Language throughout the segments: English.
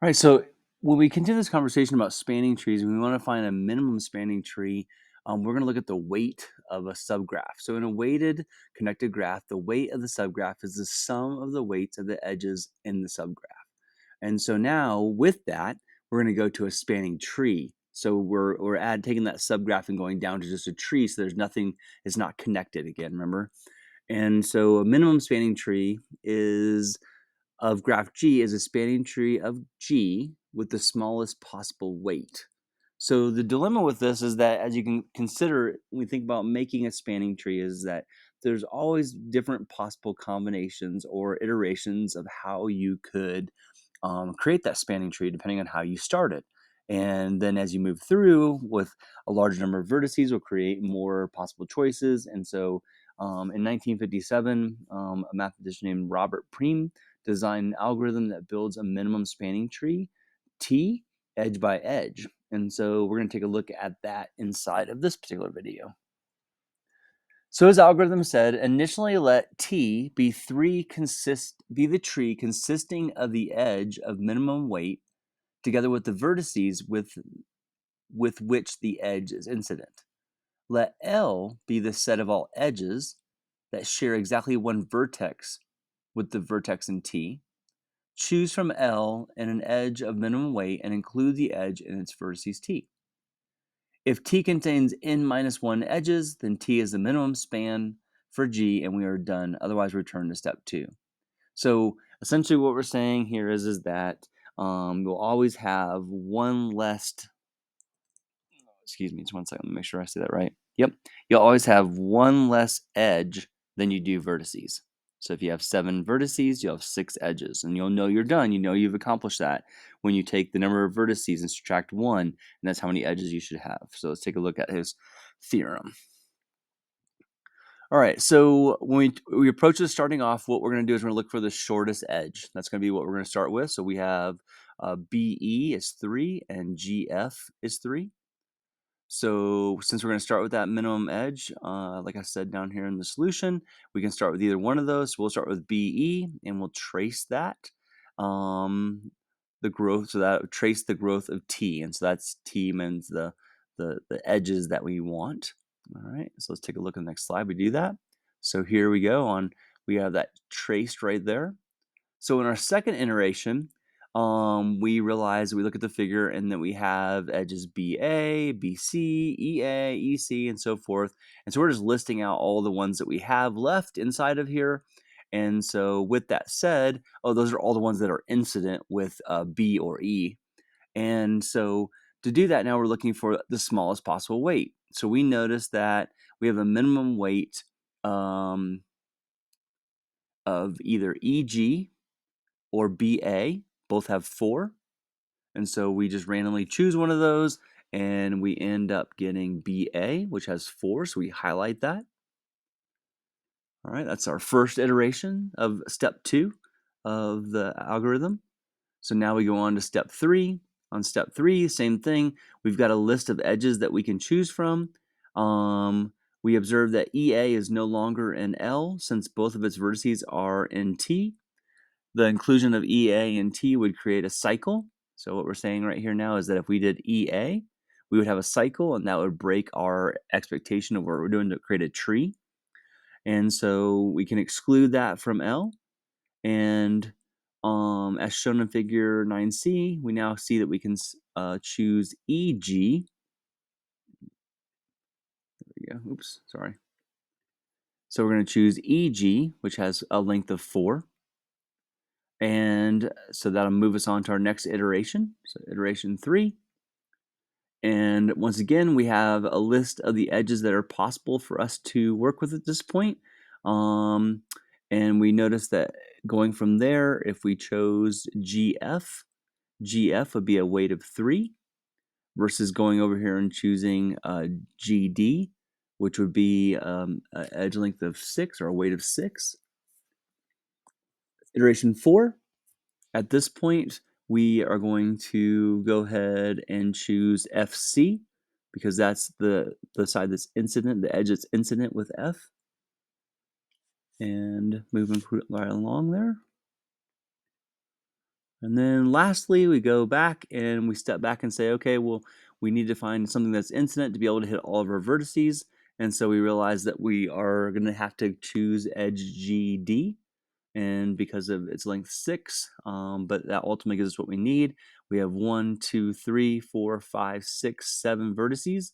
All right, so when we continue this conversation about spanning trees, and we want to find a minimum spanning tree, we're going to look at the weight of a subgraph. So in a weighted connected graph, the weight of the subgraph is the sum of the weights of the edges in the subgraph. And so now with that, we're going to go to a spanning tree. So we're taking that subgraph and going down to just a tree, so there's nothing, it's not connected again, remember? And so a minimum spanning tree is of graph G is a spanning tree of G with the smallest possible weight. So the dilemma with this is that, as you can consider when we think about making a spanning tree, is that there's always different possible combinations or iterations of how you could create that spanning tree depending on how you started. And then as you move through with a large number of vertices, will create more possible choices. And so in 1957, a mathematician named Robert Prim designed an algorithm that builds a minimum spanning tree, T, edge by edge. And so we're going to take a look at that inside of this particular video. So his algorithm said, initially let T be be the tree consisting of the edge of minimum weight together with the vertices with which the edge is incident. Let L be the set of all edges that share exactly one vertex with the vertex in T. Choose from L and an edge of minimum weight and include the edge in its vertices T. If T contains n minus 1 edges, then T is the minimum span for G and we are done. Otherwise, return to step 2. So essentially what we're saying here is that you'll always have one less, excuse me, just one second, let me make sure I say that right. Yep, you'll always have one less edge than you do vertices. So if you have 7 vertices, you'll have 6 edges, and you'll know you're done. You know you've accomplished that when you take the number of vertices and subtract 1, and that's how many edges you should have. So let's take a look at his theorem. All right, so when we approach this starting off, what we're going to do is we're going to look for the shortest edge. That's going to be what we're going to start with. So we have BE is 3 and GF is 3. So since we're going to start with that minimum edge, like I said down here in the solution, we can start with either one of those. We'll start with BE and we'll trace that, the growth. So that trace the growth of T, and so that's T means the edges that we want. All right, so let's take a look at the next slide. We do that. So here we go on. We have that traced right there. So in our second iteration, we realize we look at the figure and that we have edges BA, BC, EA, EC, and so forth. And so we're just listing out all the ones that we have left inside of here. And so with that said, those are all the ones that are incident with B or E. And so to do that, now we're looking for the smallest possible weight. So we notice that we have a minimum weight of either EG or BA, both have 4. And so we just randomly choose one of those and we end up getting BA, which has 4. So we highlight that. All right, that's our first iteration of step 2 of the algorithm. So now we go on to step 3. On step 3, same thing. We've got a list of edges that we can choose from. We observe that EA is no longer in L since both of its vertices are in T. The inclusion of EA and T would create a cycle. So what we're saying right here now is that if we did EA, we would have a cycle, and that would break our expectation of what we're doing to create a tree. And so we can exclude that from L. And as shown in figure 9C, we now see that we can choose EG. There we go. Oops, sorry. So we're going to choose EG, which has a length of 4. And so that'll move us on to our next iteration. So iteration 3. And once again, we have a list of the edges that are possible for us to work with at this point. And we notice that going from there, if we chose GF would be a weight of 3 versus going over here and choosing GD, which would be an edge length of 6 or a weight of 6. Iteration 4. At this point, we are going to go ahead and choose FC because that's the side that's incident, the edge that's incident with F. And moving right along there. And then lastly, we go back and we step back and say, okay, well, we need to find something that's incident to be able to hit all of our vertices. And so we realize that we are going to have to choose edge GD, and because of its length 6, but that ultimately gives us what we need. We have 1, 2, 3, 4, 5, 6, 7 vertices,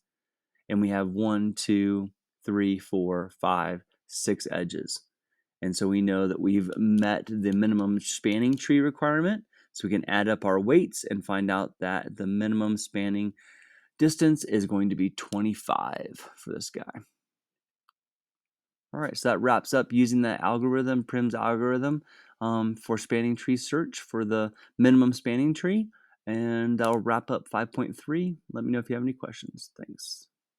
and we have 1, 2, 3, 4, 5, 6 edges. And so we know that we've met the minimum spanning tree requirement. So we can add up our weights and find out that the minimum spanning distance is going to be 25 for this guy. All right, so that wraps up using that algorithm, Prim's algorithm, for spanning tree search for the minimum spanning tree. And that'll wrap up 5.3. Let me know if you have any questions. Thanks.